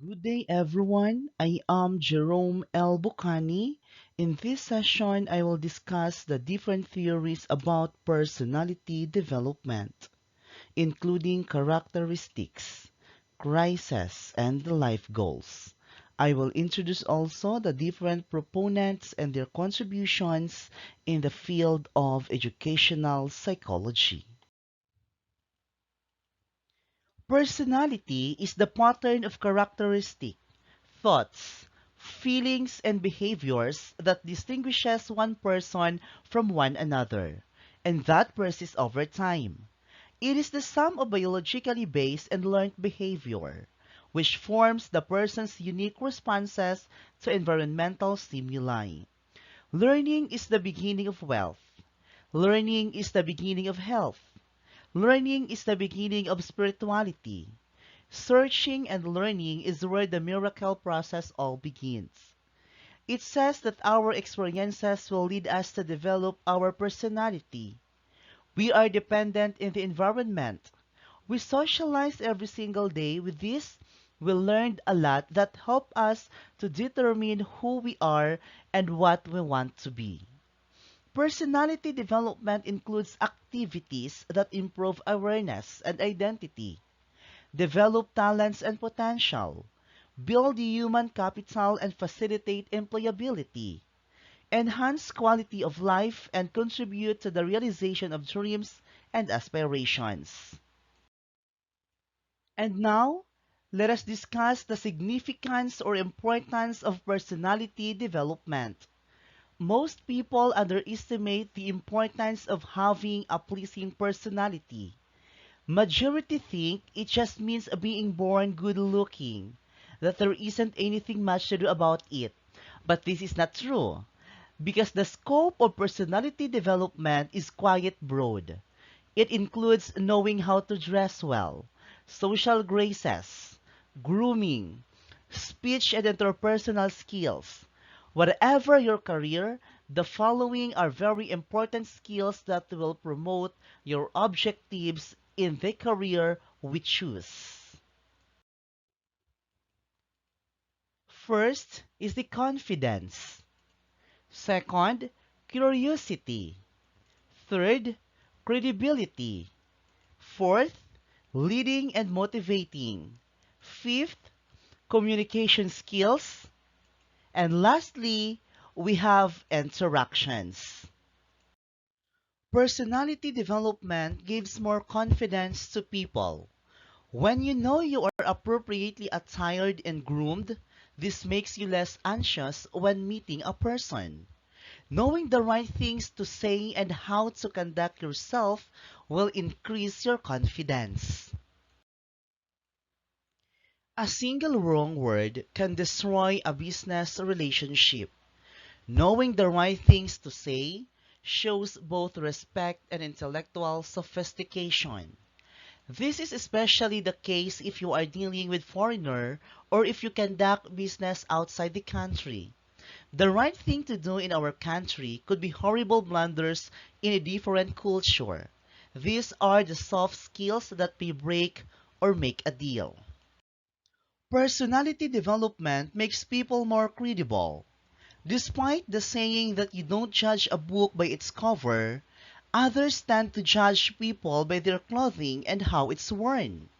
Good day, everyone. I am Jerome L. Bucani. In this session, I will discuss the different theories about personality development, including characteristics, crises, and the life goals. I will introduce also the different proponents and their contributions in the field of educational psychology. Personality is the pattern of characteristic, thoughts, feelings, and behaviors that distinguishes one person from one another, and that persists over time. It is the sum of biologically based and learned behavior, which forms the person's unique responses to environmental stimuli. Learning is the beginning of wealth. Learning is the beginning of health. Learning is the beginning of spirituality. Searching and learning is where the miracle process all begins. It says that our experiences will lead us to develop our personality. We are dependent in the environment. We socialize every single day. With this, we learned a lot that help us to determine who we are and what we want to be. Personality development includes activities that improve awareness and identity, develop talents and potential, build human capital and facilitate employability, enhance quality of life and contribute to the realization of dreams and aspirations. And now, let us discuss the significance or importance of personality development. Most people underestimate the importance of having a pleasing personality. Majority think it just means being born good looking, that there isn't anything much to do about it. But this is not true, because the scope of personality development is quite broad. It includes knowing how to dress well, social graces, grooming, speech and interpersonal skills. Whatever your career, the following are very important skills that will promote your objectives in the career we choose. First is the confidence. Second, curiosity. Third, credibility. Fourth, leading and motivating. Fifth, communication skills. And lastly, we have interactions. Personality development gives more confidence to people. When you know you are appropriately attired and groomed, this makes you less anxious when meeting a person. Knowing the right things to say and how to conduct yourself will increase your confidence. A single wrong word can destroy a business relationship. Knowing the right things to say shows both respect and intellectual sophistication. This is especially the case if you are dealing with foreigner or if you conduct business outside the country. The right thing to do in our country could be horrible blunders in a different culture. These are the soft skills that may break or make a deal. Personality development makes people more credible. Despite the saying that you don't judge a book by its cover, others tend to judge people by their clothing and how it's worn.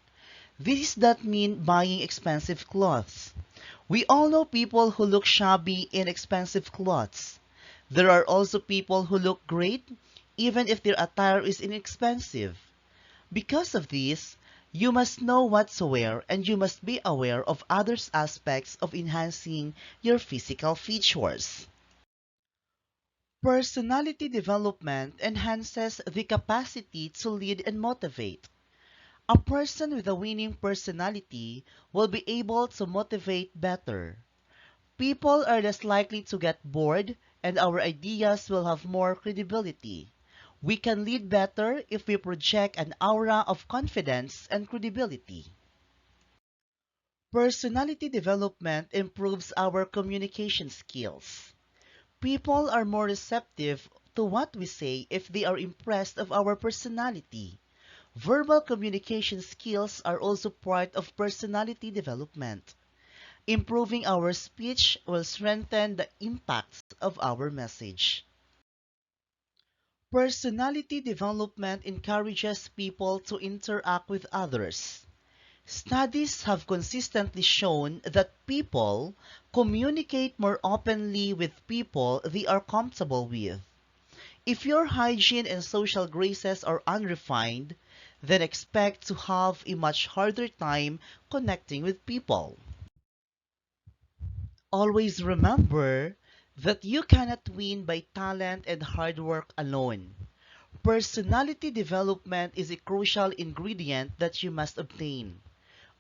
This does not mean buying expensive clothes. We all know people who look shabby in expensive clothes. There are also people who look great even if their attire is inexpensive. Because of this, you must know what to wear and you must be aware of others' aspects of enhancing your physical features. Personality development enhances the capacity to lead and motivate. A person with a winning personality will be able to motivate better. People are less likely to get bored and our ideas will have more credibility. We can lead better if we project an aura of confidence and credibility. Personality development improves our communication skills. People are more receptive to what we say if they are impressed of our personality. Verbal communication skills are also part of personality development. Improving our speech will strengthen the impact of our message. Personality development encourages people to interact with others. Studies have consistently shown that people communicate more openly with people they are comfortable with. If your hygiene and social graces are unrefined, then expect to have a much harder time connecting with people. Always remember that you cannot win by talent and hard work alone. Personality development is a crucial ingredient that you must obtain.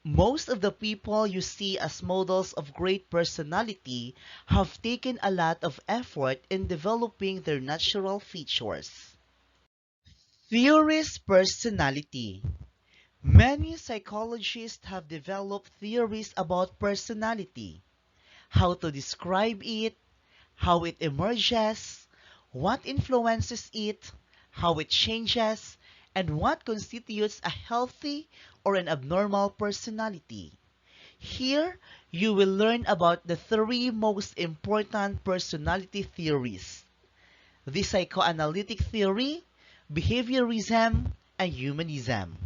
Most of the people you see as models of great personality have taken a lot of effort in developing their natural features. Theorist personality. Many psychologists have developed theories about personality, how to describe it, how it emerges, what influences it, how it changes, and what constitutes a healthy or an abnormal personality. Here, you will learn about the three most important personality theories: the psychoanalytic theory, behaviorism, and humanism.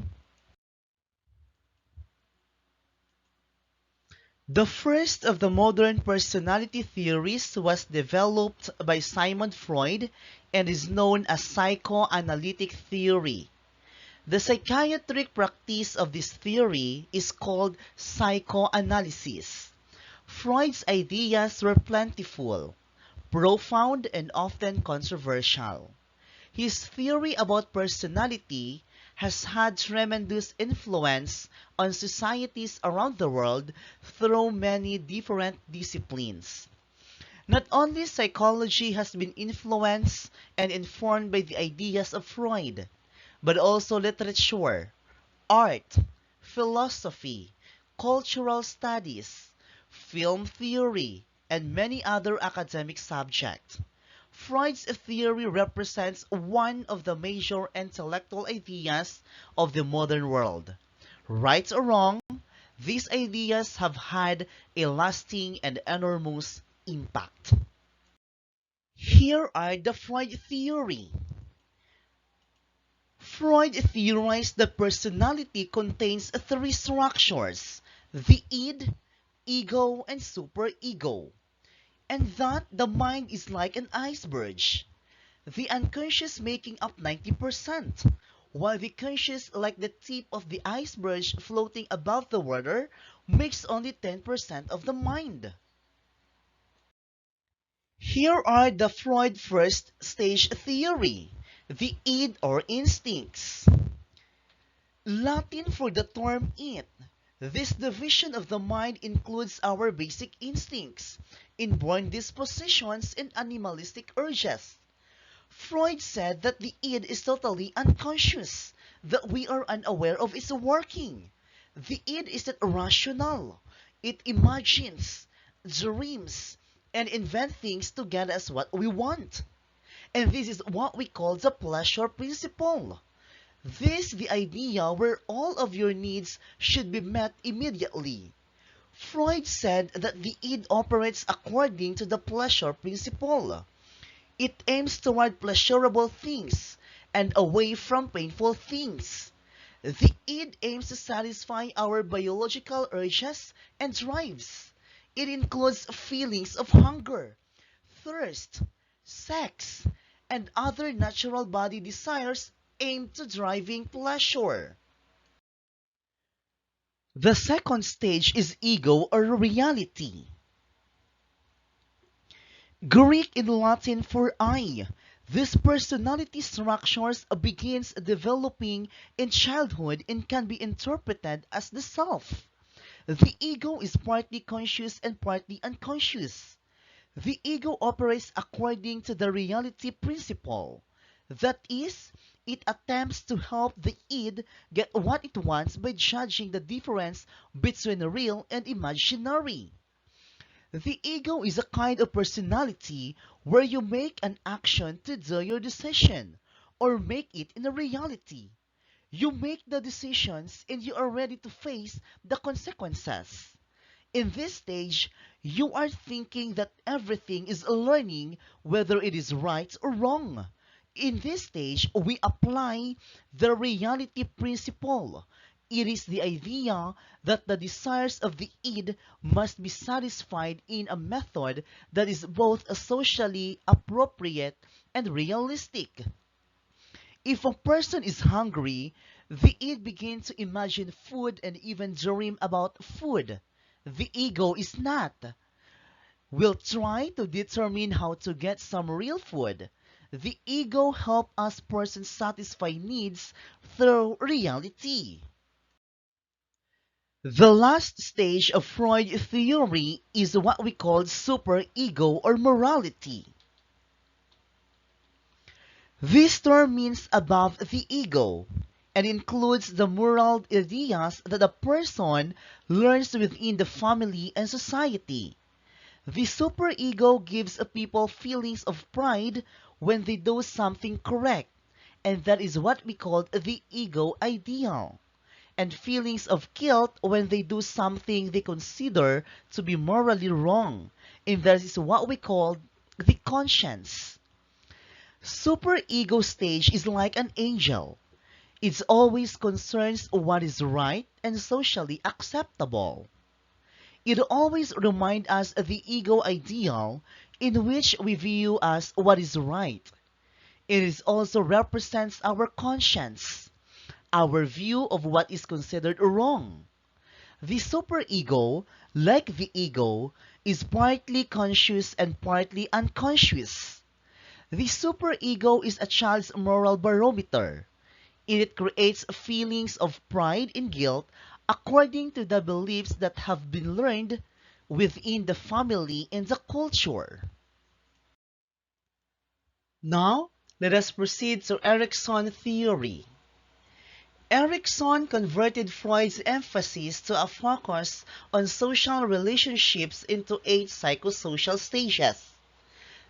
The first of the modern personality theories was developed by Sigmund Freud and is known as psychoanalytic theory. The psychiatric practice of this theory is called psychoanalysis. Freud's ideas were plentiful, profound, and often controversial. His theory about personality has had tremendous influence on societies around the world through many different disciplines. Not only psychology has been influenced and informed by the ideas of Freud, but also literature, art, philosophy, cultural studies, film theory, and many other academic subjects. Freud's theory represents one of the major intellectual ideas of the modern world. Right or wrong, these ideas have had a lasting and enormous impact. Here are the Freud theory. Freud theorized that personality contains three structures: the id, ego, and superego, and that the mind is like an iceberg, the unconscious making up 90%, while the conscious, like the tip of the iceberg floating above the water, makes only 10% of the mind. Here are the Freud first stage theory, the id or instincts. Latin for the term it. This division of the mind includes our basic instincts, inborn dispositions, and animalistic urges. Freud said that the id is totally unconscious, that we are unaware of its working. The id is not rational. It imagines, dreams, and invents things to get us what we want. And this is what we call the pleasure principle. This the idea where all of your needs should be met immediately. Freud said that the id operates according to the pleasure principle. It aims toward pleasurable things and away from painful things. The id aims to satisfy our biological urges and drives. It includes feelings of hunger, thirst, sex, and other natural body desires aimed to driving pleasure. The second stage is ego or reality. Greek and Latin for I. This personality structures begins developing in childhood and can be interpreted as the self. The ego is partly conscious and partly unconscious. The ego operates according to the reality principle. That is, it attempts to help the id get what it wants by judging the difference between real and imaginary. The ego is a kind of personality where you make an action to do your decision or make it in a reality. You make the decisions and you are ready to face the consequences. In this stage, you are thinking that everything is learning, whether it is right or wrong. In this stage, we apply the reality principle. It is the idea that the desires of the id must be satisfied in a method that is both socially appropriate and realistic. If a person is hungry, the id begins to imagine food and even dream about food. The ego is not. We'll try to determine how to get some real food. The ego helps us persons satisfy needs through reality. The last stage of Freud theory is what we call superego or morality. This term means above the ego and includes the moral ideas that a person learns within the family and society. The superego gives a people feelings of pride when they do something correct, and that is what we call the ego ideal, and feelings of guilt when they do something they consider to be morally wrong, and that is what we call the conscience. Superego stage is like an angel. It always concerns what is right and socially acceptable. It always reminds us of the ego ideal in which we view as what is right. It is also represents our conscience, our view of what is considered wrong. The superego, like the ego, is partly conscious and partly unconscious. The superego is a child's moral barometer. It creates feelings of pride and guilt according to the beliefs that have been learned within the family and the culture. Now, let us proceed to Erikson theory. Erikson converted Freud's emphasis to a focus on social relationships into 8 psychosocial stages.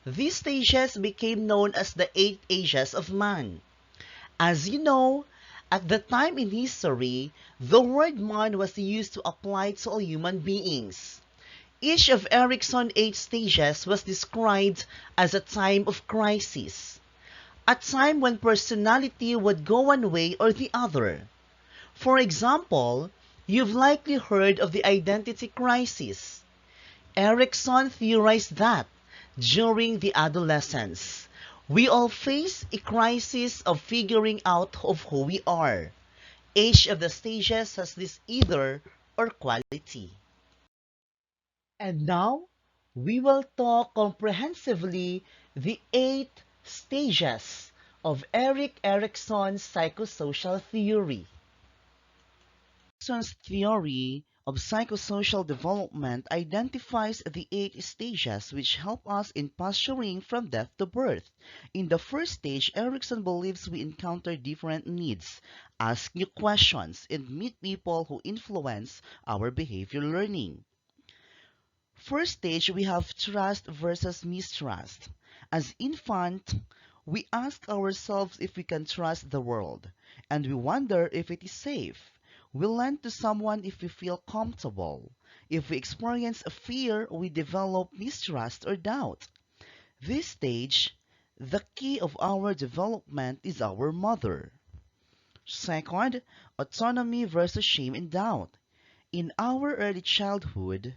These stages became known as the 8 ages of man. As you know, at the time in history, the word man was used to apply to all human beings. Each of Erikson's 8 stages was described as a time of crisis, a time when personality would go one way or the other. For example, you've likely heard of the identity crisis. Erikson theorized that during the adolescence, we all face a crisis of figuring out of who we are. Each of the stages has this either or quality. And now, we will talk comprehensively the 8 stages of Erik Erikson's psychosocial theory. Erikson's theory of psychosocial development identifies the 8 stages which help us in posturing from death to birth. In the first stage, Erikson believes we encounter different needs, ask new questions, and meet people who influence our behavior learning. First stage, we have trust versus mistrust. As infant, we ask ourselves if we can trust the world, and we wonder if it is safe. We lend to someone if we feel comfortable. If we experience a fear, we develop mistrust or doubt. This stage, the key of our development is our mother. Second, autonomy versus shame and doubt. In our early childhood,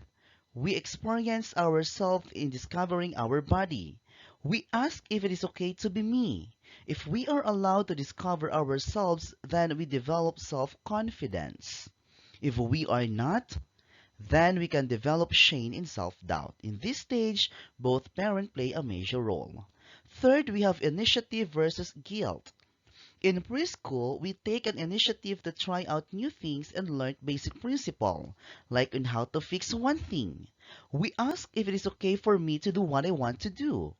we experience ourselves in discovering our body. We ask if it is okay to be me. If we are allowed to discover ourselves, then we develop self-confidence. If we are not, then we can develop shame and self-doubt. In this stage, both parents play a major role. Third, we have initiative versus guilt. In preschool, we take an initiative to try out new things and learn basic principles, like on how to fix one thing. We ask if it is okay for me to do what I want to do.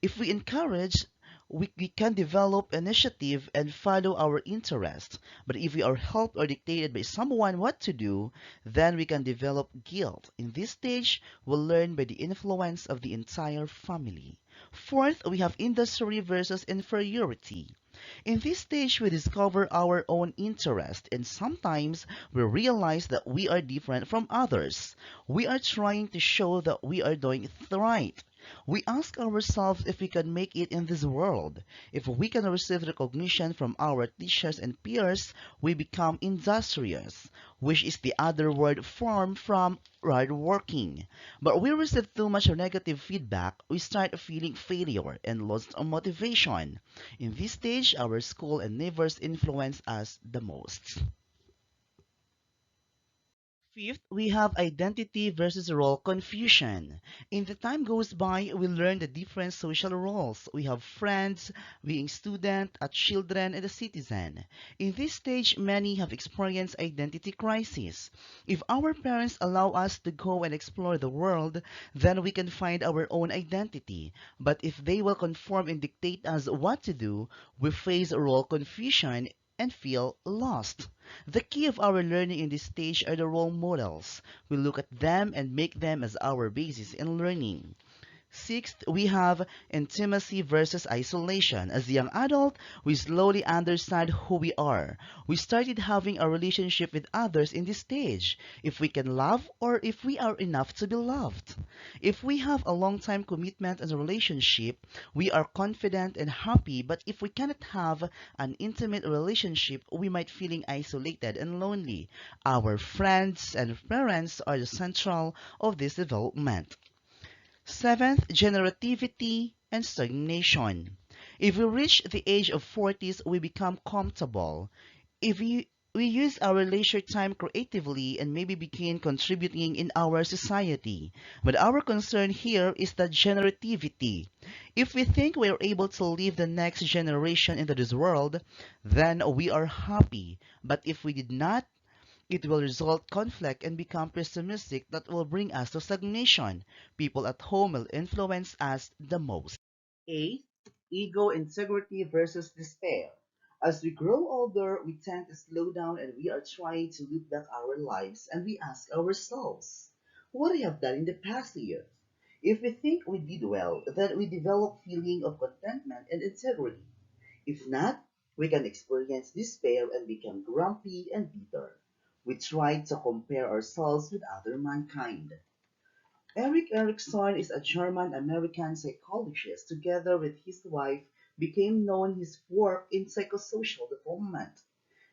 If we encourage, we can develop initiative and follow our interest. But if we are helped or dictated by someone what to do, then we can develop guilt. In this stage, we'll learn by the influence of the entire family. Fourth, we have industry versus inferiority. In this stage, we discover our own interest, and sometimes we realize that we are different from others. We are trying to show that we are doing it right. We ask ourselves if we can make it in this world. If we can receive recognition from our teachers and peers, we become industrious, which is the other word formed from hardworking. But we receive too much negative feedback, we start feeling failure and lost our motivation. In this stage, our school and neighbors influence us the most. Fifth, we have identity versus role confusion. In the time goes by, we learn the different social roles. We have friends, being student, a children, and a citizen. In this stage, many have experienced identity crisis. If our parents allow us to go and explore the world, then we can find our own identity. But if they will conform and dictate us what to do, we face role confusion and feel lost. The key of our learning in this stage are the role models. We look at them and make them as our basis in learning. Sixth, we have intimacy versus isolation. As a young adult, we slowly understand who we are. We started having a relationship with others in this stage, if we can love or if we are enough to be loved. If we have a long-time commitment and a relationship, we are confident and happy, but if we cannot have an intimate relationship, we might feeling isolated and lonely. Our friends and parents are the central of this development. Seventh, generativity and stagnation. If we reach the age of 40s, we become comfortable. If we use our leisure time creatively and maybe begin contributing in our society. But our concern here is the generativity. If we think we are able to leave the next generation into this world, then we are happy. But if we did not, it will result conflict and become pessimistic that will bring us to stagnation. People at home will influence us the most. Eighth, ego integrity versus despair. As we grow older, we tend to slow down and we are trying to look back our lives and we ask ourselves, what I have done in the past year? If we think we did well, then we develop feeling of contentment and integrity. If not, we can experience despair and become grumpy and bitter. We try to compare ourselves with other mankind. Erik Erikson is a German-American psychologist. Together with his wife, became known his work in psychosocial development.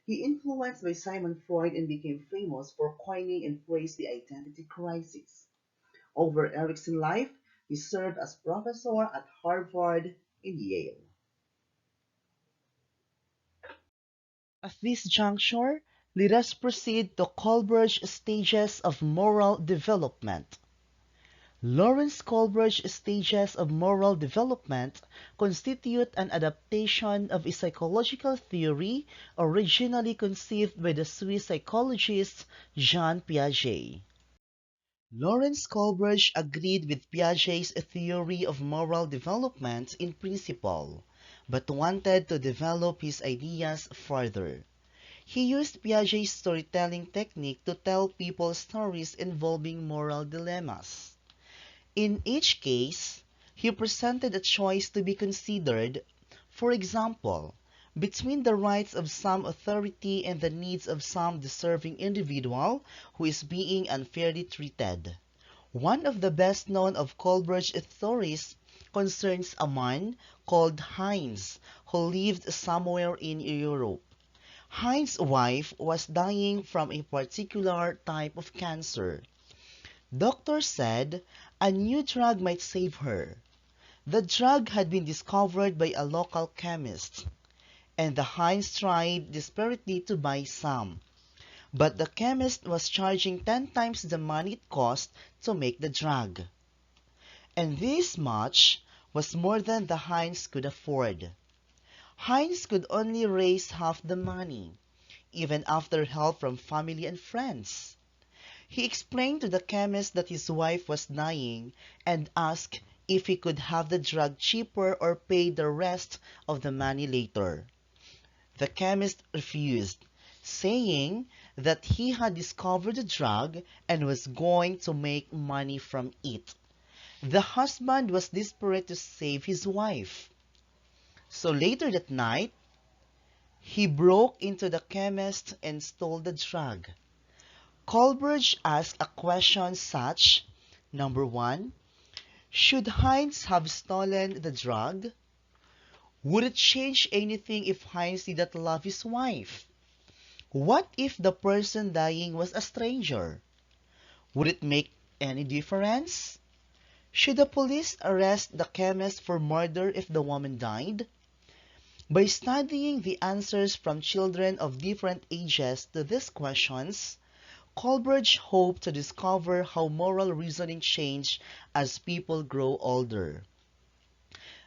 He influenced by Sigmund Freud and became famous for coining and phrase the identity crisis. Over Erikson's life, he served as professor at Harvard and Yale. At this juncture, let us proceed to Kohlberg's stages of moral development. Lawrence Kohlberg's stages of moral development constitute an adaptation of a psychological theory originally conceived by the Swiss psychologist Jean Piaget. Lawrence Kohlberg agreed with Piaget's theory of moral development in principle, but wanted to develop his ideas further. He used Piaget's storytelling technique to tell people stories involving moral dilemmas. In each case, he presented a choice to be considered, for example, between the rights of some authority and the needs of some deserving individual who is being unfairly treated. One of the best known of Kohlberg's theories concerns a man called Heinz who lived somewhere in Europe. Heinz's wife was dying from a particular type of cancer. Doctors said a new drug might save her. The drug had been discovered by a local chemist, and the Heinz tried desperately to buy some. But the chemist was charging 10 times the money it cost to make the drug. And this much was more than the Heinz could afford. Heinz could only raise half the money, even after help from family and friends. He explained to the chemist that his wife was dying and asked if he could have the drug cheaper or pay the rest of the money later. The chemist refused, saying that he had discovered the drug and was going to make money from it. The husband was desperate to save his wife. So later that night, He broke into the chemist and stole the drug. Kohlberg asked a question such, number 1, should Heinz have stolen the drug? Would it change anything if Heinz did not love his wife? What if the person dying was a stranger? Would it make any difference? Should the police arrest the chemist for murder if the woman died? By studying the answers from children of different ages to these questions, Kohlberg hoped to discover how moral reasoning changes as people grow older.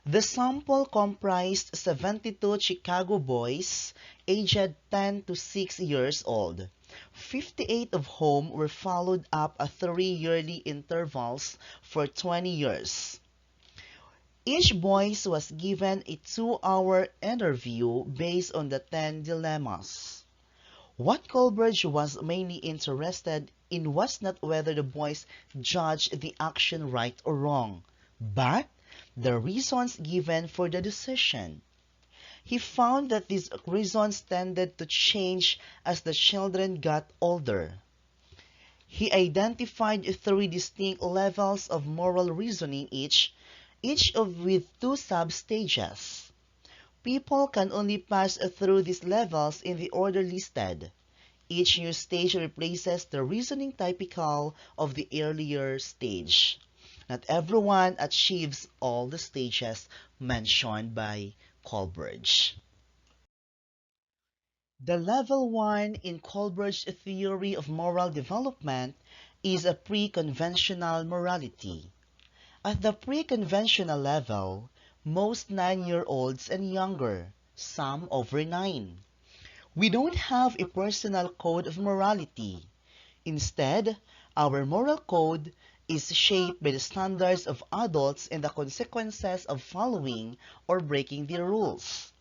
The sample comprised 72 Chicago boys aged 10 to 6 years old, 58 of whom were followed up at 3-yearly intervals for 20 years. Each boy was given a 2-hour interview based on the 10 dilemmas. What Kohlberg was mainly interested in was not whether the boys judged the action right or wrong, but the reasons given for the decision. He found that these reasons tended to change as the children got older. He identified 3 distinct levels of moral reasoning each with 2 sub-stages. People can only pass through these levels in the order listed. Each new stage replaces the reasoning typical of the earlier stage. Not everyone achieves all the stages mentioned by Kohlberg. The level 1 in Kohlberg's theory of moral development is a pre-conventional morality. At the pre-conventional level, most 9-year-olds and younger, some over 9. We don't have a personal code of morality. Instead, our moral code is shaped by the standards of adults and the consequences of following or breaking their rules.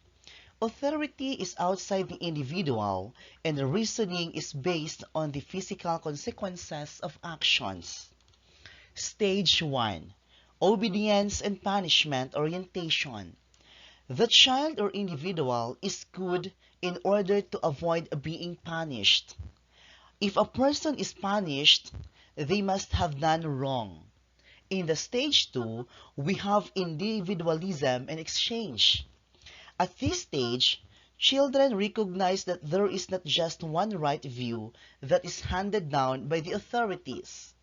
Authority is outside the individual, and the reasoning is based on the physical consequences of actions. Stage 1. Obedience and punishment orientation. The child or individual is good in order to avoid being punished. If a person is punished, they must have done wrong. In the stage 2, we have individualism and exchange. At this stage, children recognize that there is not just one right view that is handed down by the authorities.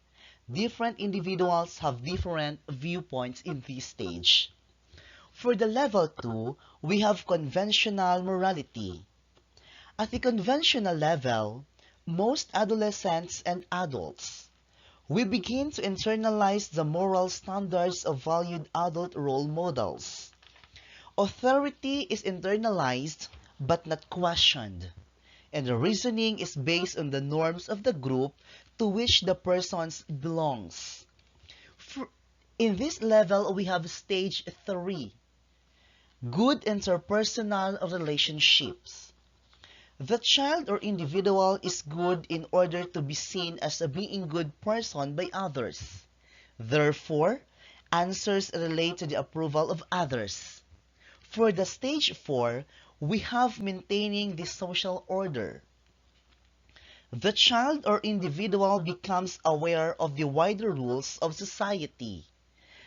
Different individuals have different viewpoints in this stage. For the level 2, we have conventional morality. At the conventional level, most adolescents and adults, we begin to internalize the moral standards of valued adult role models. Authority is internalized but not questioned, and the reasoning is based on the norms of the group to which the person belongs. In this level, we have stage 3, good interpersonal relationships. The child or individual is good in order to be seen as a being good person by others. Therefore, answers relate to the approval of others. For the stage 4, we have maintaining the social order. The child or individual becomes aware of the wider rules of society,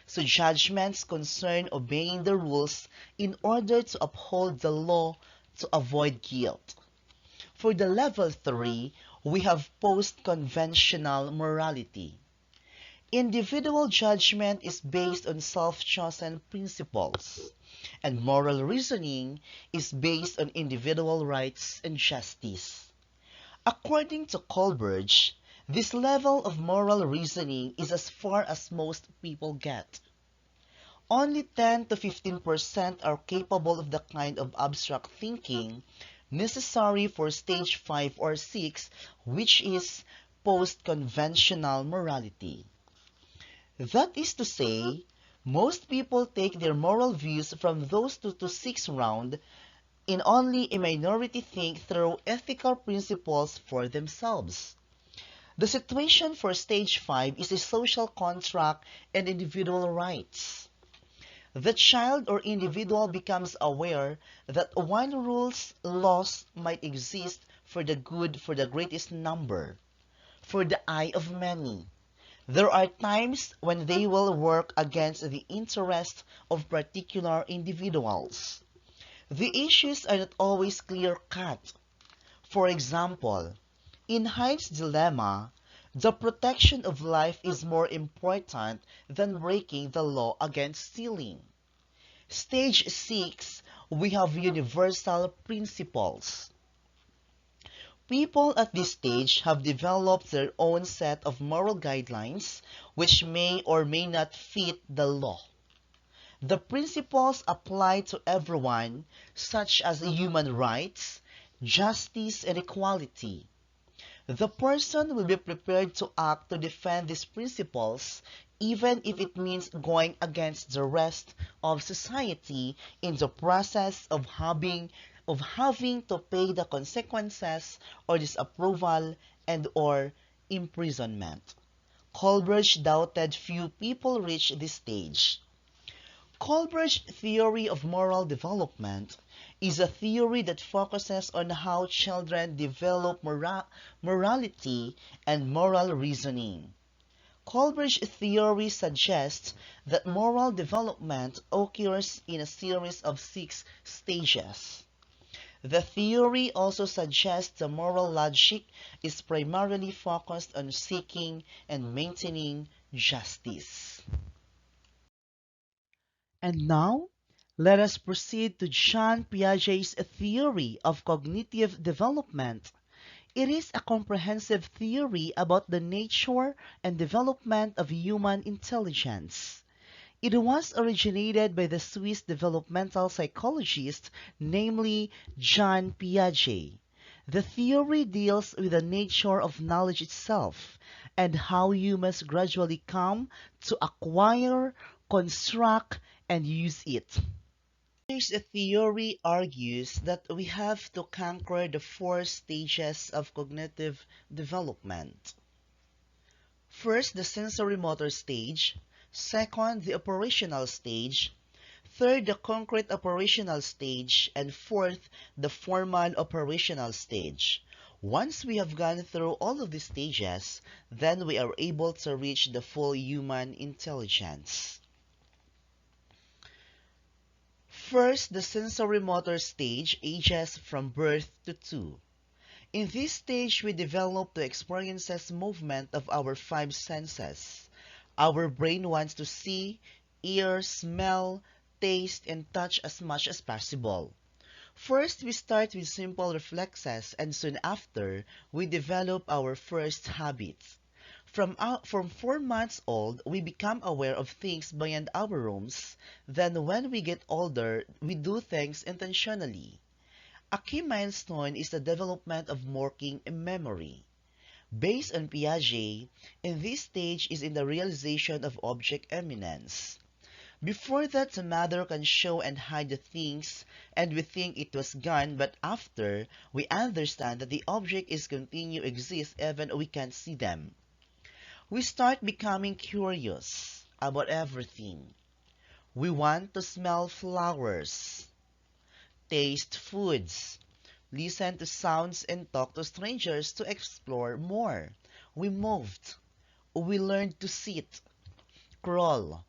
so judgments concern obeying the rules in order to uphold the law to avoid guilt. For the level 3, we have post-conventional morality. Individual judgment is based on self-chosen principles, and moral reasoning is based on individual rights and justice. According to Kohlberg, this level of moral reasoning is as far as most people get. Only 10 to 15% are capable of the kind of abstract thinking necessary for stage 5 or 6, which is post-conventional morality. That is to say, most people take their moral views from those 2 to 6 round, and only a minority think through ethical principles for themselves. The situation for stage 5 is a social contract and individual rights. The child or individual becomes aware that one rule's laws might exist for the good for the greatest number, for the eye of many. There are times when they will work against the interest of particular individuals. The issues are not always clear-cut. For example, in Heinz's dilemma, the protection of life is more important than breaking the law against stealing. Stage 6, we have universal principles. People at this stage have developed their own set of moral guidelines which may or may not fit the law. The principles apply to everyone, such as human rights, justice, and equality. The person will be prepared to act to defend these principles, even if it means going against the rest of society in the process of having to pay the consequences or disapproval and or imprisonment. Kohlberg doubted few people reach this stage. Kohlberg's theory of moral development is a theory that focuses on how children develop morality and moral reasoning. Kohlberg's theory suggests that moral development occurs in a series of 6 stages. The theory also suggests the moral logic is primarily focused on seeking and maintaining justice. And now, let us proceed to Jean Piaget's theory of cognitive development. It is a comprehensive theory about the nature and development of human intelligence. It was originated by the Swiss developmental psychologist, namely Jean Piaget. The theory deals with the nature of knowledge itself and how humans gradually come to acquire, construct, and use it. This theory argues that we have to conquer the 4 stages of cognitive development. First, the sensory-motor stage. Second, the operational stage. Third, the concrete operational stage. And fourth, the formal operational stage. Once we have gone through all of these stages, then we are able to reach the full human intelligence. First, the sensory-motor stage ages from birth to 2. In this stage, we develop the experiences movement of our 5 senses. Our brain wants to see, hear, smell, taste, and touch as much as possible. First, we start with simple reflexes, and soon after, we develop our first habits. From 4 months old, we become aware of things beyond our rooms. Then when we get older, we do things intentionally. A key milestone is the development of working memory. Based on Piaget, in this stage is in the realization of object eminence. Before that, the mother can show and hide the things, and we think it was gone, but after, we understand that the object is continue exist even we can't see them. We start becoming curious about everything. We want to smell flowers, taste foods, listen to sounds, and talk to strangers to explore more. We moved. We learned to sit, crawl,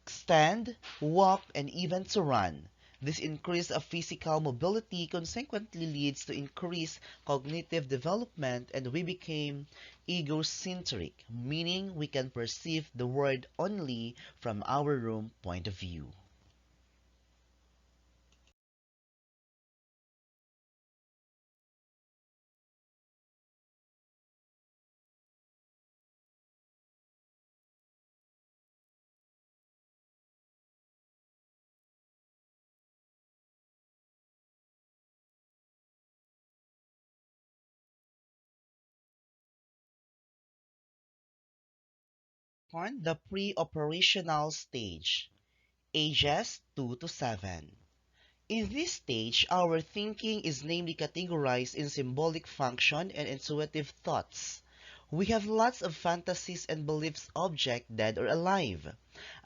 stand, walk, and even to run. This increase of physical mobility consequently leads to increased cognitive development, and we became egocentric, meaning we can perceive the world only from our room point of view. On the pre-operational stage, ages 2 to 7. In this stage, our thinking is namely categorized in symbolic function and intuitive thoughts. We have lots of fantasies and beliefs object dead or alive.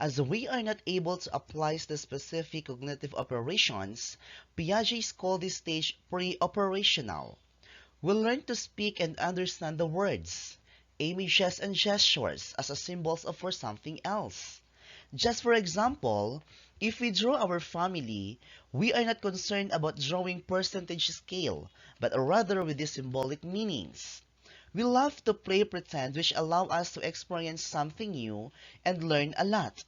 As we are not able to apply the specific cognitive operations, Piaget called this stage pre-operational. We learn to speak and understand the words, images, and gestures as a symbols of for something else. Just for example, if we draw our family, we are not concerned about drawing percentage scale, but rather with the symbolic meanings. We love to play pretend, which allow us to experience something new and learn a lot.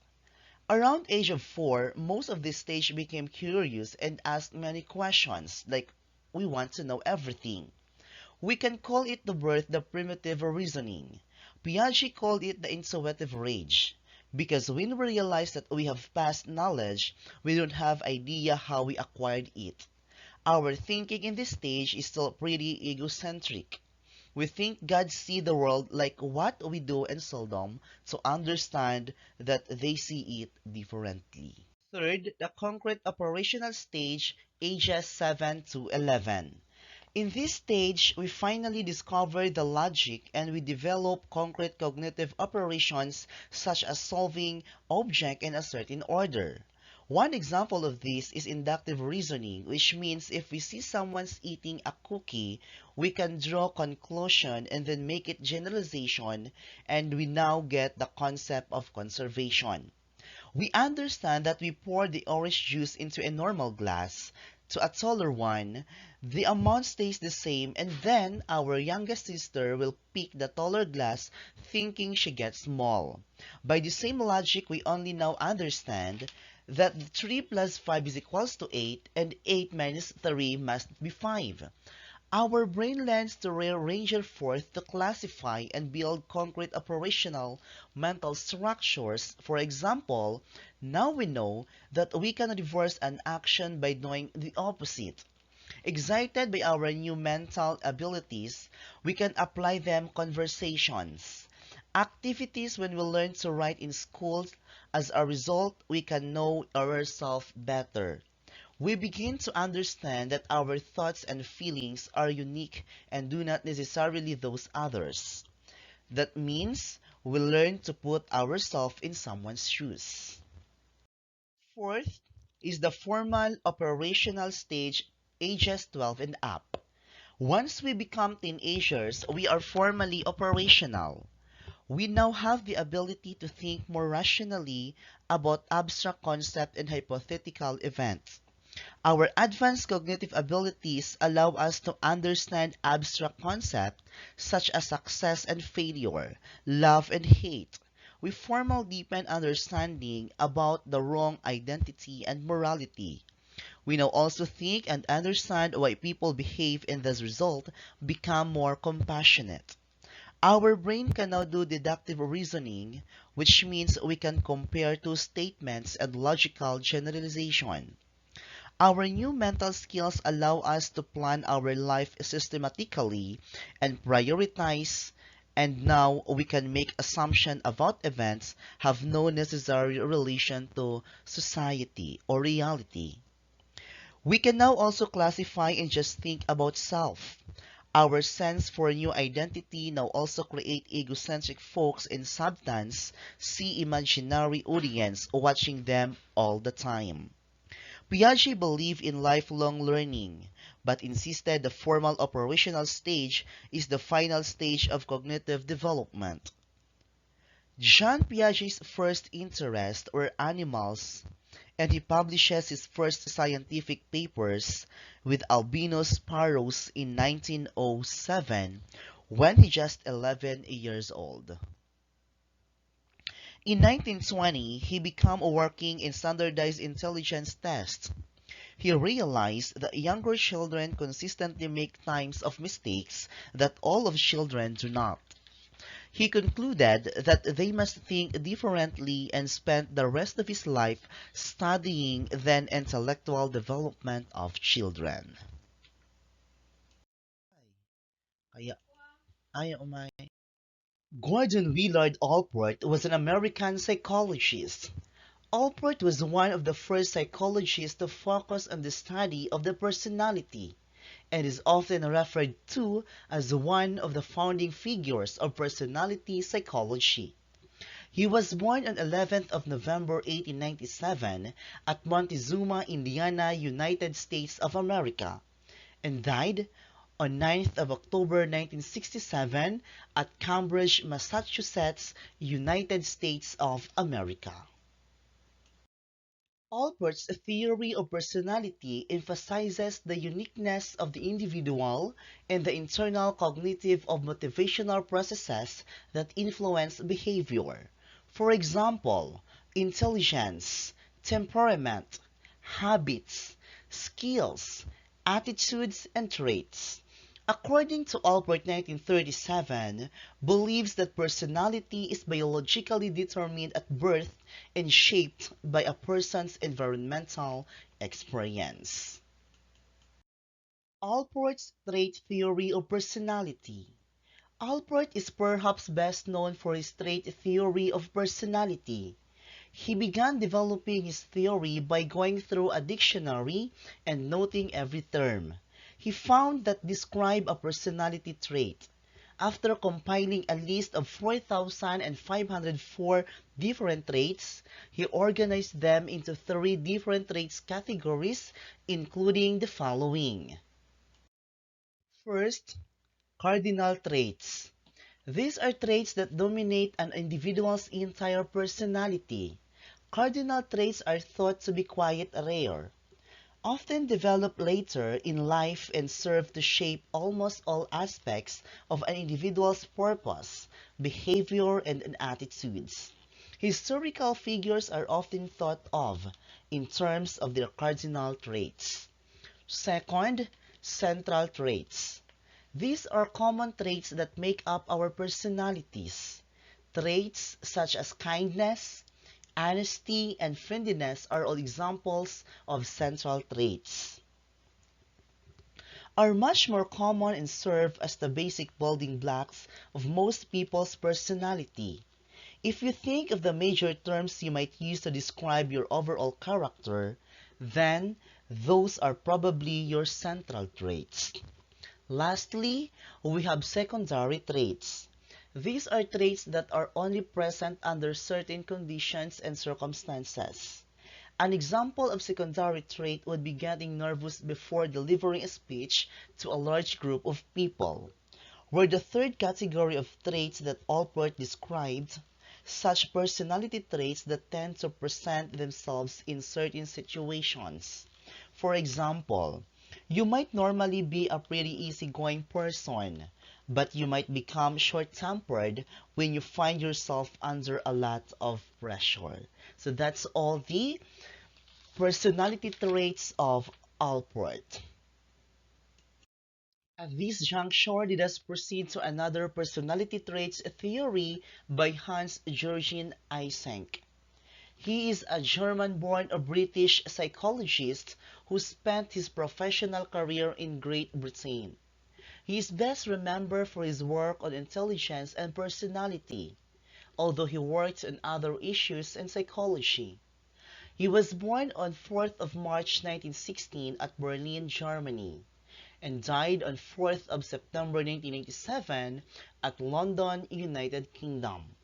Around age of 4, most of this stage became curious and asked many questions, like we want to know everything. We can call it the birth the primitive reasoning. Piaget called it the intuitive rage. Because when we realize that we have past knowledge, we don't have idea how we acquired it. Our thinking in this stage is still pretty egocentric. We think God see the world like what we do and seldom to understand that they see it differently. Third, the concrete operational stage, ages 7 to 11. In this stage, we finally discover the logic and we develop concrete cognitive operations such as solving objects in a certain order. One example of this is inductive reasoning, which means if we see someone's eating a cookie, we can draw conclusion and then make it generalization, and we now get the concept of conservation. We understand that we pour the orange juice into a normal glass to a taller one, the amount stays the same, and then our youngest sister will pick the taller glass thinking she gets small. By the same logic, we only now understand that 3 plus 5 is equals to 8 and 8 minus 3 must be 5. Our brain learns to rearrange it forth to classify and build concrete operational mental structures. For example, now we know that we can reverse an action by doing the opposite. Excited by our new mental abilities, we can apply them conversations. Activities when we learn to write in schools, as a result, we can know ourselves better. We begin to understand that our thoughts and feelings are unique and do not necessarily those others. That means we learn to put ourselves in someone's shoes. Fourth is the formal operational stage, ages 12 and up. Once we become teenagers, we are formally operational. We now have the ability to think more rationally about abstract concepts and hypothetical events. Our advanced cognitive abilities allow us to understand abstract concepts such as success and failure, love and hate. We form a deepened understanding about the wrong identity and morality. We now also think and understand why people behave and as a result become more compassionate. Our brain can now do deductive reasoning, which means we can compare two statements and logical generalization. Our new mental skills allow us to plan our life systematically and prioritize, and now we can make assumptions about events have no necessary relation to society or reality. We can now also classify and just think about self. Our sense for a new identity now also create egocentric folks in substance, see imaginary audience watching them all the time. Piaget believed in lifelong learning, but insisted the formal operational stage is the final stage of cognitive development. Jean Piaget's first interests were animals, and he publishes his first scientific papers with albino sparrows in 1907 when he just 11 years old. In 1920, he began working in standardized intelligence tests. He realized that younger children consistently make times of mistakes that all of children do not. He concluded that they must think differently and spent the rest of his life studying the intellectual development of children. Kaya, ayaw umay. Gordon Willard Allport was an American psychologist. Allport was one of the first psychologists to focus on the study of the personality, and is often referred to as one of the founding figures of personality psychology. He was born on 11th of November 1897 at Montezuma, Indiana, United States of America, and died on 9th of October 1967 at Cambridge, Massachusetts, United States of America. Allport's theory of personality emphasizes the uniqueness of the individual and the internal cognitive or motivational processes that influence behavior. For example, intelligence, temperament, habits, skills, attitudes, and traits. According to Allport 1937, believes that personality is biologically determined at birth and shaped by a person's environmental experience. Allport's trait theory of personality. Allport is perhaps best known for his trait theory of personality. He began developing his theory by going through a dictionary and noting every term he found that describe a personality trait. After compiling a list of 4,504 different traits, he organized them into 3 different traits categories, including the following. First, cardinal traits. These are traits that dominate an individual's entire personality. Cardinal traits are thought to be quite rare, often develop later in life and serve to shape almost all aspects of an individual's purpose, behavior, and attitudes. Historical figures are often thought of in terms of their cardinal traits. Second, central traits. These are common traits that make up our personalities. Traits such as kindness, honesty, and friendliness are all examples of central traits. Are much more common and serve as the basic building blocks of most people's personality. If you think of the major terms you might use to describe your overall character, then those are probably your central traits. Lastly, we have secondary traits. These are traits that are only present under certain conditions and circumstances. An example of secondary trait would be getting nervous before delivering a speech to a large group of people. Were the third category of traits that Allport described, such personality traits that tend to present themselves in certain situations. For example, you might normally be a pretty easygoing person, but you might become short-tempered when you find yourself under a lot of pressure. So that's all the personality traits of Allport. At this juncture, let us proceed to another personality traits theory by Hans-Georgen Eysenck. He is a German-born British psychologist who spent his professional career in Great Britain. He is best remembered for his work on intelligence and personality, although he worked on other issues in psychology. He was born on 4th of March 1916 at Berlin, Germany, and died on 4th of September 1987 at London, United Kingdom.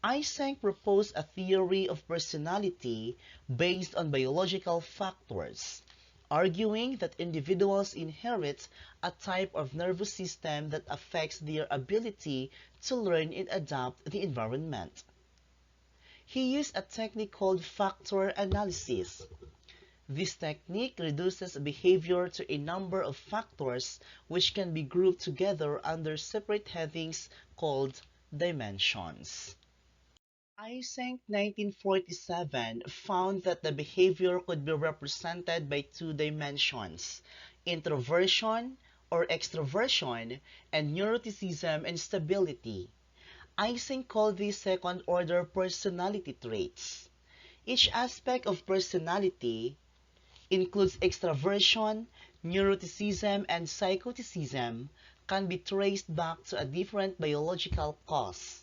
Eysenck proposed a theory of personality based on biological factors, arguing that individuals inherit a type of nervous system that affects their ability to learn and adapt the environment. He used a technique called factor analysis. This technique reduces behavior to a number of factors which can be grouped together under separate headings called dimensions. Eysenck 1947 found that the behavior could be represented by 2 dimensions, introversion or extraversion, and neuroticism and stability. Eysenck called these second-order personality traits. Each aspect of personality includes extraversion, neuroticism, and psychoticism can be traced back to a different biological cause.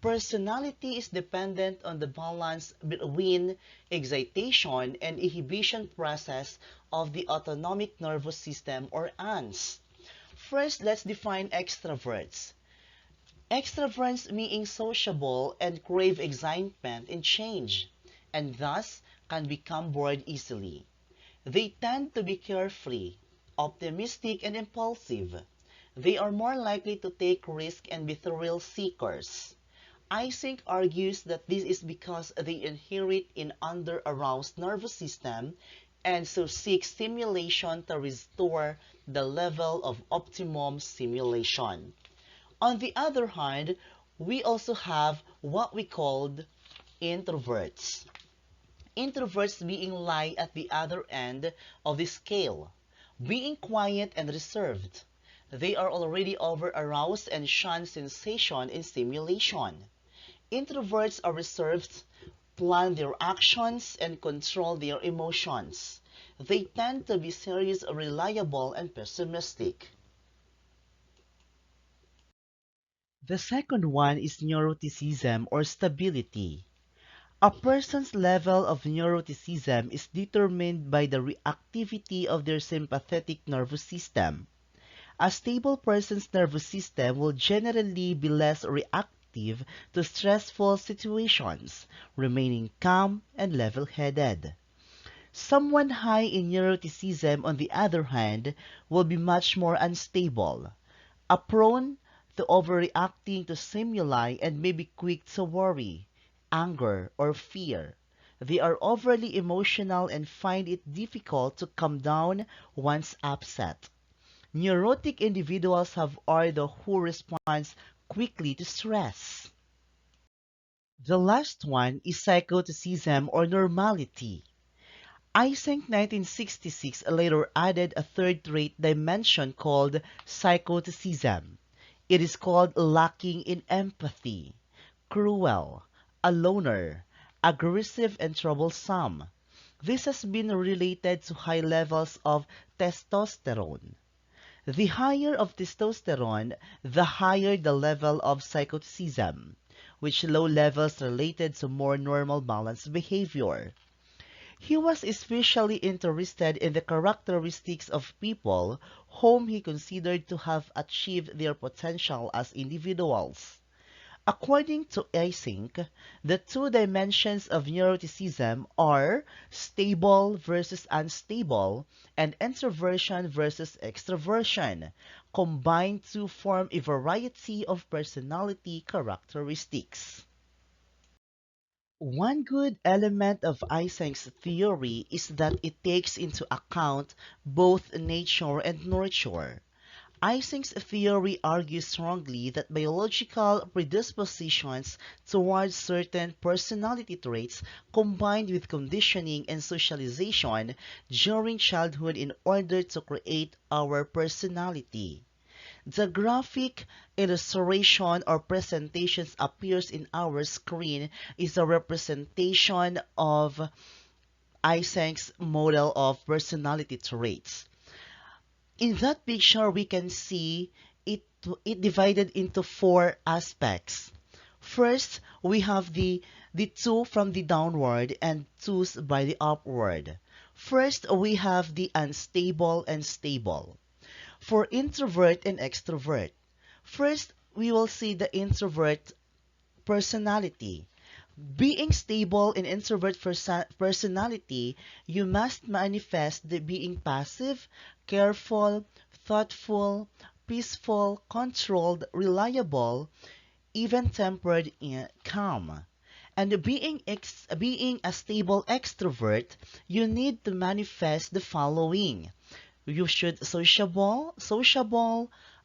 Personality is dependent on the balance between excitation and inhibition process of the autonomic nervous system or ANS. First, let's define extroverts. Extroverts being sociable and crave excitement and change, and thus can become bored easily. They tend to be carefree, optimistic, and impulsive. They are more likely to take risks and be thrill seekers. Eysenck argues that this is because they inherit an under-aroused nervous system and so seek stimulation to restore the level of optimum stimulation. On the other hand, we also have what we called introverts. Introverts being lie at the other end of the scale, being quiet and reserved. They are already over-aroused and shun sensation and stimulation. Introverts are reserved, plan their actions, and control their emotions. They tend to be serious, reliable, and pessimistic. The second one is neuroticism or stability. A person's level of neuroticism is determined by the reactivity of their sympathetic nervous system. A stable person's nervous system will generally be less reactive to stressful situations, remaining calm and level-headed. Someone high in neuroticism, on the other hand, will be much more unstable, prone to overreacting to stimuli and may be quick to worry, anger, or fear. They are overly emotional and find it difficult to calm down once upset. Neurotic individuals are the who responds quickly to stress. The last one is psychoticism or normality. Eysenck 1966 later added a third-rate dimension called psychoticism. It is called lacking in empathy, cruel, a loner, aggressive, and troublesome. This has been related to high levels of testosterone. The higher of testosterone, the higher the level of psychoticism, which low levels related to more normal balanced behavior. He was especially interested in the characteristics of people whom he considered to have achieved their potential as individuals. According to Eysenck, the two dimensions of neuroticism are stable versus unstable and introversion versus extraversion, combined to form a variety of personality characteristics. One good element of Eysenck's theory is that it takes into account both nature and nurture. Eysenck's theory argues strongly that biological predispositions towards certain personality traits combined with conditioning and socialization during childhood in order to create our personality. The graphic illustration or presentations appears in our screen is a representation of Eysenck's model of personality traits. In that picture, we can see it, it divided into four aspects. First, we have the two from the downward and twos by the upward. First, we have the unstable and stable. For introvert and extrovert. First, we will see the introvert personality. Being stable in introvert personality, you must manifest the being passive, careful, thoughtful, peaceful, controlled, reliable, even-tempered, and calm. And being a stable extrovert, you need to manifest the following. You should sociable,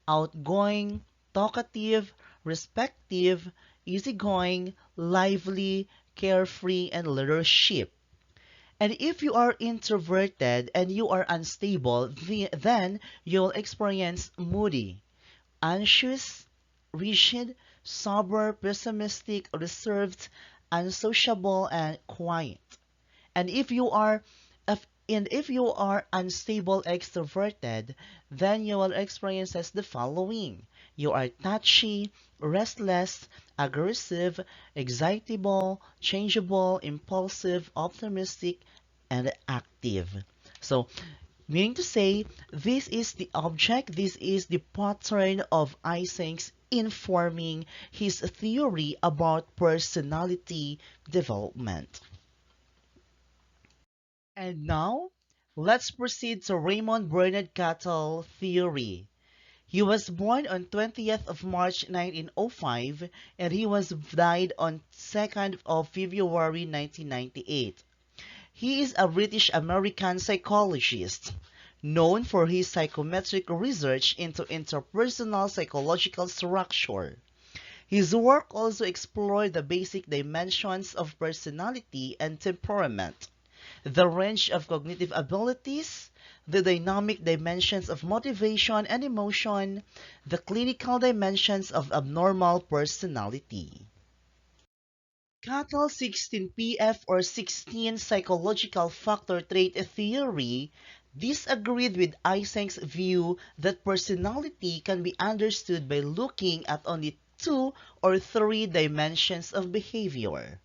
outgoing, talkative, respective, easygoing, lively, carefree, and leadership. And if you are introverted and you are unstable, then you'll experience moody, anxious, rigid, sober, pessimistic, reserved, unsociable, and quiet. And if you are unstable extroverted, then you will experience as the following. You are touchy, restless, aggressive, excitable, changeable, impulsive, optimistic, and active. So Meaning to say, this is the object, this is the pattern of Eysenck's informing his theory about personality development. And now, let's proceed to Raymond Bernard Cattell theory. He was born on 20th of March 1905 and he was died on 2nd of February 1998. He is a British-American psychologist, known for his psychometric research into interpersonal psychological structure. His work also explored the basic dimensions of personality and temperament, the range of cognitive abilities, the dynamic dimensions of motivation and emotion, the clinical dimensions of abnormal personality. Cattell's 16PF or 16 psychological factor trait theory disagreed with Eysenck's view that personality can be understood by looking at only two or three dimensions of behavior.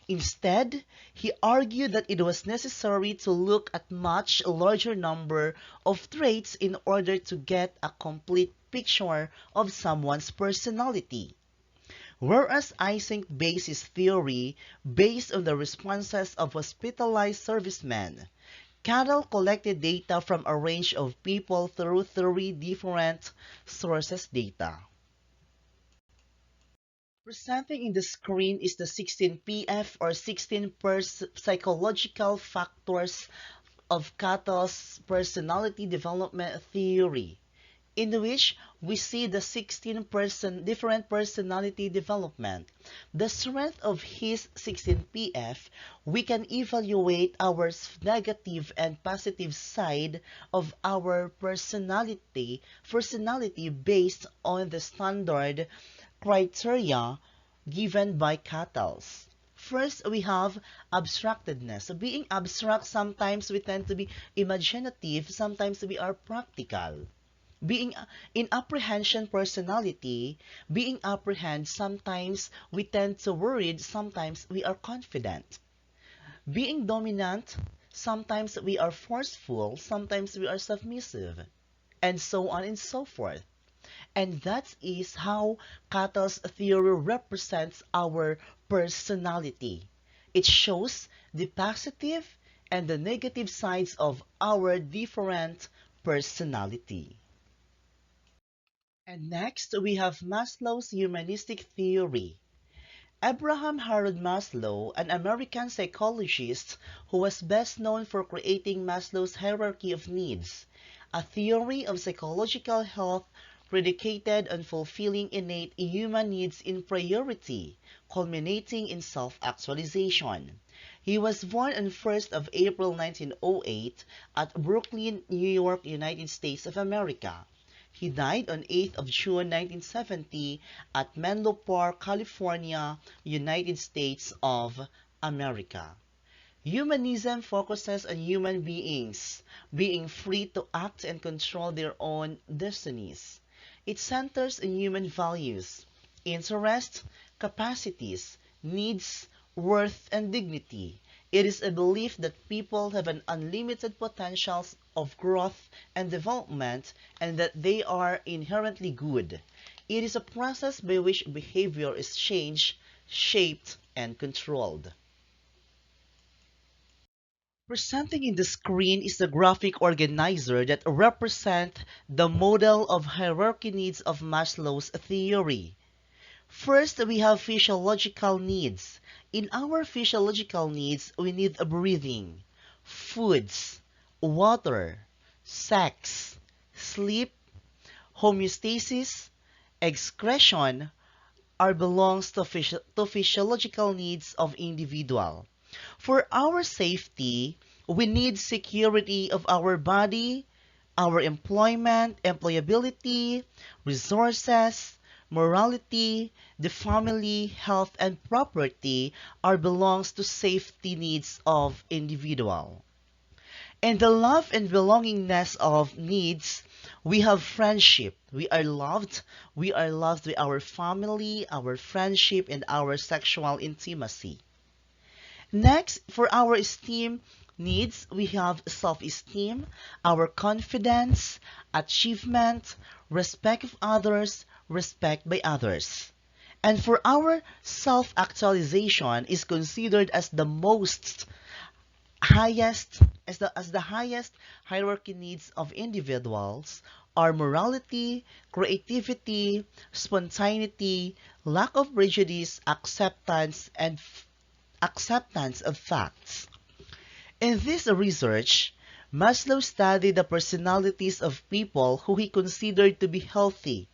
Instead, he argued that it was necessary to look at much larger number of traits in order to get a complete picture of someone's personality. Whereas Eysenck based his theory based on the responses of hospitalized servicemen, Cattell collected data from a range of people through three different sources data. Presenting in the screen is the 16PF or 16 psychological factors of Cattell's personality development theory, in which we see the 16 different personality development. The strength of his 16PF, we can evaluate our negative and positive side of our personality based on the standard criteria given by Cattell's. First, we have abstractedness. So being abstract, sometimes we tend to be imaginative, sometimes we are practical. Being in apprehension personality, being apprehend, sometimes we tend to worried, sometimes we are confident. Being dominant, sometimes we are forceful, sometimes we are submissive, and so on and so forth. And that is how Cattell's theory represents our personality. It shows the positive and the negative sides of our different personality. And next, we have Maslow's humanistic theory. Abraham Harold Maslow, an American psychologist who was best known for creating Maslow's hierarchy of needs, a theory of psychological health predicated on fulfilling innate human needs in priority, culminating in self-actualization. He was born on 1st of April 1908 at Brooklyn, New York, United States of America. He died on 8th of June 1970 at Menlo Park, California, United States of America. Humanism focuses on human beings being free to act and control their own destinies. It centers on human values, interests, capacities, needs, worth, and dignity. It is a belief that people have an unlimited potential of growth and development and that they are inherently good. It is a process by which behavior is changed, shaped, and controlled. Presenting in the screen is the graphic organizer that represents the model of hierarchy needs of Maslow's theory. First, we have physiological needs. In our physiological needs, we need breathing, foods, water, sex, sleep, homeostasis, excretion are belongs to physiological needs of individual. For our safety, we need security of our body, our employment, employability, resources, morality, the family, health, and property are belongs to safety needs of individual. And the love and belongingness of needs, we have friendship. We are loved. We are loved by our family, our friendship, and our sexual intimacy. Next, for our esteem needs, we have self-esteem, our confidence, achievement, respect of others, respect by others. And for our self-actualization is considered as the most highest as the highest hierarchy needs of individuals are morality, creativity, spontaneity, lack of prejudice, acceptance of facts. In this research, Maslow studied the personalities of people who he considered to be healthy,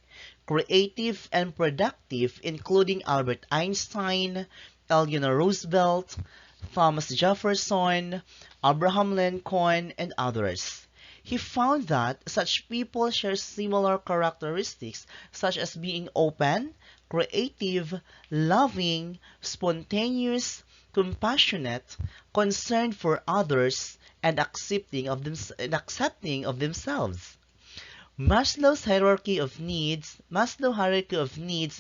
creative, and productive, including Albert Einstein, Eleanor Roosevelt, Thomas Jefferson, Abraham Lincoln, and others. He found that such people share similar characteristics such as being open, creative, loving, spontaneous, compassionate, concerned for others, and accepting of themselves. Maslow hierarchy of needs,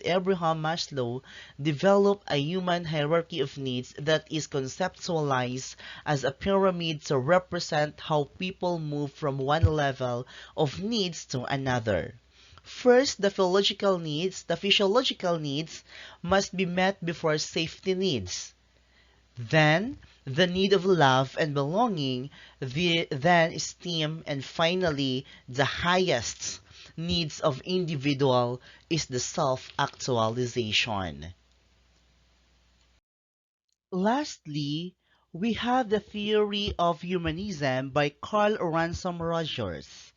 Abraham Maslow developed a human hierarchy of needs that is conceptualized as a pyramid to represent how people move from one level of needs to another. First, the physiological needs must be met before safety needs. Then, the need of love and belonging, then esteem, and finally, the highest needs of individual is the self-actualization. Lastly, we have the theory of humanism by Carl Ransom Rogers.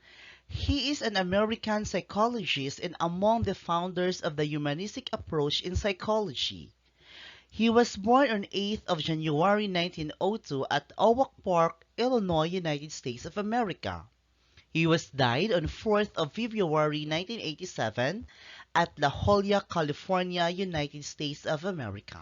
He is an American psychologist and among the founders of the humanistic approach in psychology. He was born on 8th of January 1902 at Oak Park, Illinois, United States of America. He was died on 4th of February 1987 at La Jolla, California, United States of America.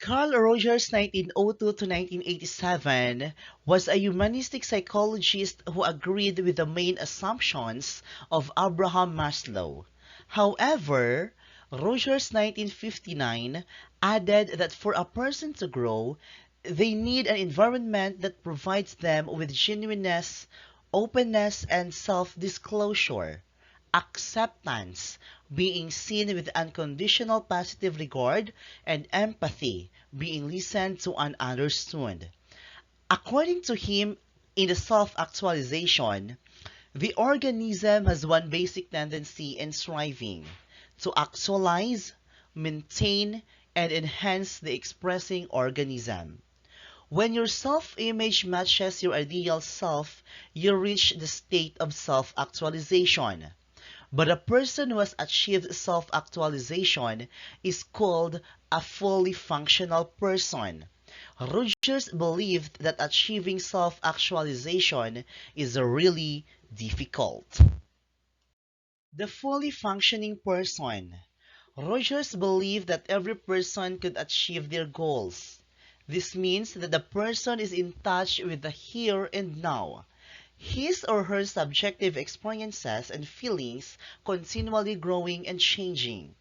Carl Rogers, 1902 to 1987, was a humanistic psychologist who agreed with the main assumptions of Abraham Maslow. However, Rogers, 1959, added that for a person to grow, they need an environment that provides them with genuineness, openness, and self-disclosure. Acceptance, being seen with unconditional positive regard, and empathy, being listened to and understood. According to him, in the self-actualization, the organism has one basic tendency in striving to actualize, maintain, and enhance the expressing organism. When your self-image matches your ideal self, you reach the state of self-actualization. But a person who has achieved self-actualization is called a fully functional person. Rogers believed that achieving self-actualization is really difficult. The fully functioning person. Rogers believed that every person could achieve their goals. This means that the person is in touch with the here and now. His or her subjective experiences and feelings continually growing and changing.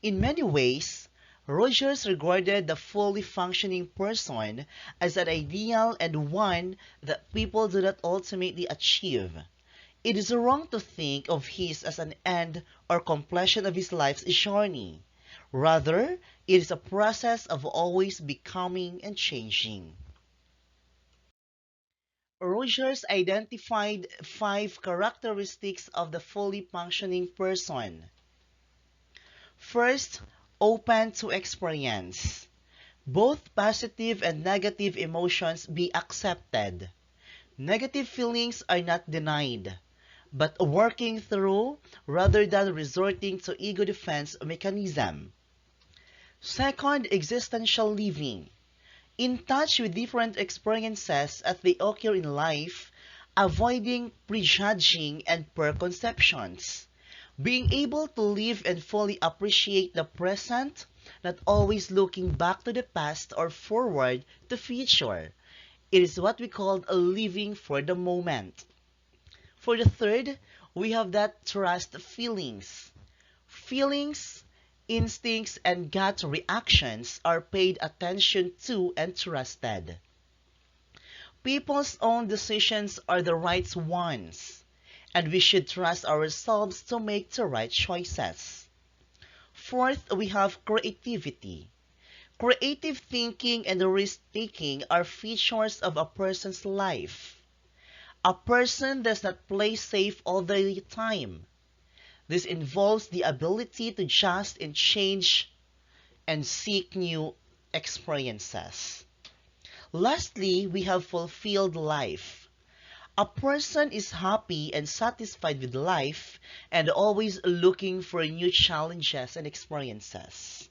In many ways, Rogers regarded the fully functioning person as an ideal and one that people do not ultimately achieve. It is wrong to think of his as an end or completion of his life's journey. Rather, it is a process of always becoming and changing. Rogers identified 5 characteristics of the fully functioning person. First, open to experience. Both positive and negative emotions be accepted. Negative feelings are not denied, but working through rather than resorting to ego defense mechanism. Second, existential living. In touch with different experiences as they occur in life, avoiding prejudging and preconceptions. Being able to live and fully appreciate the present, not always looking back to the past or forward to future. It is what we call a living for the moment. For the third, we have that trust feelings. Feelings Instincts and gut reactions are paid attention to and trusted. People's own decisions are the right ones, and we should trust ourselves to make the right choices. Fourth, we have creativity. Creative thinking and risk-taking are features of a person's life. A person does not play safe all the time. This involves the ability to adjust and change and seek new experiences. Lastly, we have fulfilled life. A person is happy and satisfied with life and always looking for new challenges and experiences.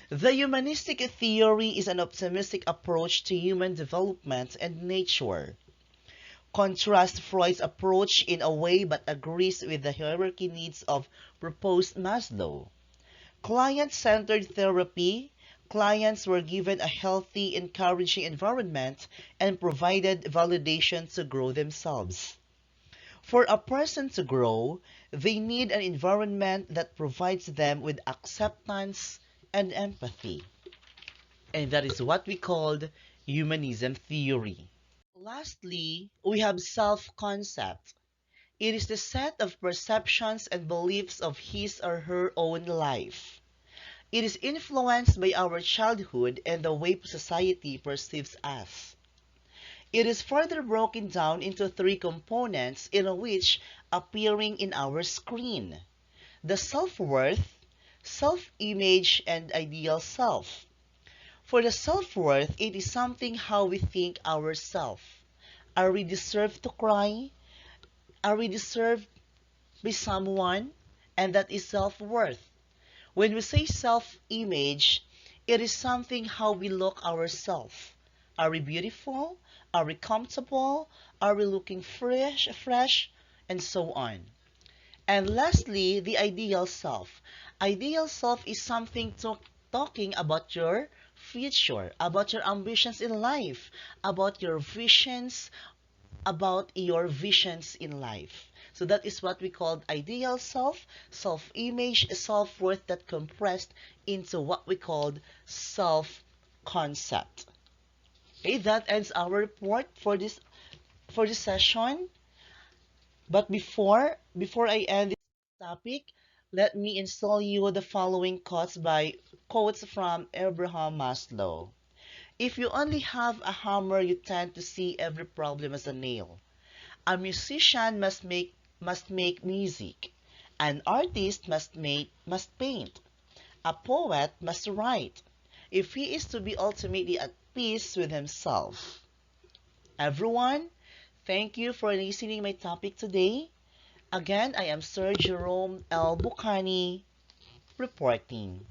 The humanistic theory is an optimistic approach to human development and nature. Contrasts Freud's approach in a way but agrees with the hierarchy needs of proposed Maslow. Client-centered therapy, clients were given a healthy, encouraging environment and provided validation to grow themselves. For a person to grow, they need an environment that provides them with acceptance and empathy. And that is what we called humanism theory. Lastly, we have self-concept. It is the set of perceptions and beliefs of his or her own life. It is influenced by our childhood and the way society perceives us. It is further broken down into three components in which appearing in our screen: the self-worth, self-image, and ideal self. For the self-worth, it is something how we think ourselves. Are we deserved to cry? Are we deserved by someone? And that is self-worth. When we say self-image, it is something how we look ourselves. Are we beautiful? Are we comfortable? Are we looking fresh, and so on. And lastly, the ideal self. Ideal self is something talking about your future, about your ambitions in life, about your visions, in life. So that is what we call ideal self, self-image, self-worth that compressed into what we called self-concept. Okay, that ends our report for this session. But before I end this topic, let me install you the following quotes from Abraham Maslow. If you only have a hammer, you tend to see every problem as a nail. A musician must make music. An artist must paint. A poet must write. If he is to be ultimately at peace with himself. Everyone, thank you for listening my topic today. Again, I am Sir Jerome L. Bucani reporting.